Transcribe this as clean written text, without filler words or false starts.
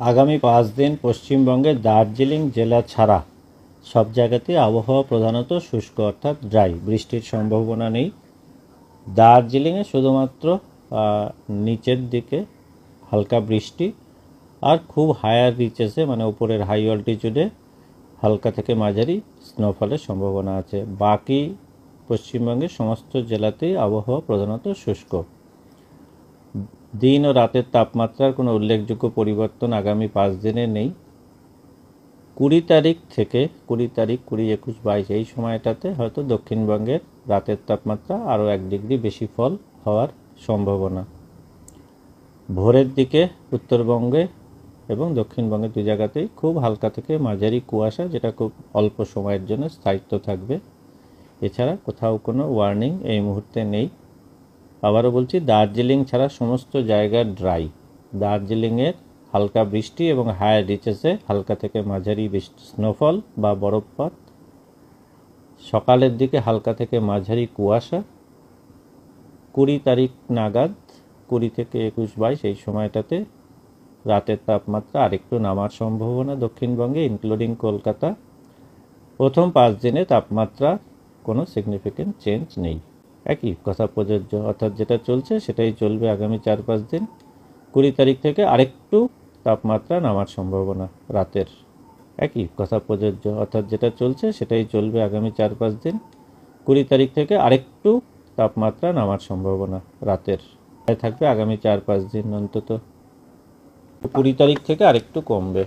আগামী 5 দিন পশ্চিমবঙ্গের দার্জিলিং জেলা ছাড়া সব জায়গাতেই আবহাওয়া প্রধানত শুষ্ক অর্থাৎ ড্রাই, বৃষ্টির সম্ভাবনা নেই। দার্জিলিংয়ে শুধুমাত্র নিচের দিকে হালকা বৃষ্টি, আর খুব হায়ার রিচেসে মানে উপরের হাই অল্টিটিউডে হালকা থেকে মাঝারি স্নোফলের সম্ভাবনা আছে। বাকি পশ্চিমবঙ্গের সমস্ত জেলাতেই আবহাওয়া প্রধানত শুষ্ক। দিন ও রাতের তাপমাত্রার কোনো উল্লেখযোগ্য পরিবর্তন আগামী 5 দিনে নেই। 20 তারিখ থেকে 20, 21, 22 এই সময়টাতে হয়তো দক্ষিণবঙ্গের রাতের তাপমাত্রা আরও 1 ডিগ্রি বেশি ফল হওয়ার সম্ভাবনা। ভোরের দিকে উত্তরবঙ্গে এবং দক্ষিণবঙ্গের 2 জায়গাতেই খুব হালকা থেকে মাঝারি কুয়াশা, যেটা খুব অল্প সময়ের জন্য স্থায়িত্ব থাকবে। এছাড়া কোথাও কোনো ওয়ার্নিং এই মুহূর্তে নেই। আবারও বলছি, দার্জিলিং ছাড়া সমস্ত জায়গা ড্রাই। দার্জিলিংয়ের হালকা বৃষ্টি এবং হায়ার রিচেসে হালকা থেকে মাঝারি স্নোফল বা বরফপাত। সকালের দিকে হালকা থেকে মাঝারি কুয়াশা। 20 তারিখ নাগাদ 20 থেকে 21, 22 এই সময়টাতে রাতের তাপমাত্রা আরেকটু নামার সম্ভাবনা দক্ষিণবঙ্গে, ইনক্লুডিং কলকাতা। প্রথম 5 দিনে তাপমাত্রা কোনো সিগনিফিক্যান্ট চেঞ্জ নেই, একই কথা প্রযোজ্য, অর্থাৎ যেটা চলছে সেটাই চলবে আগামী 4-5 দিন। 20 তারিখ থেকে আরেকটু তাপমাত্রা নামার সম্ভাবনা রাতের, একই কথা প্রযোজ্য, অর্থাৎ যেটা চলছে সেটাই চলবে আগামী 4-5 দিন। 20 তারিখ থেকে আরেকটু তাপমাত্রা নামার সম্ভাবনা রাতের থাকবে আগামী 4-5 দিন অন্তত। 20 তারিখ থেকে আরেকটু কমবে।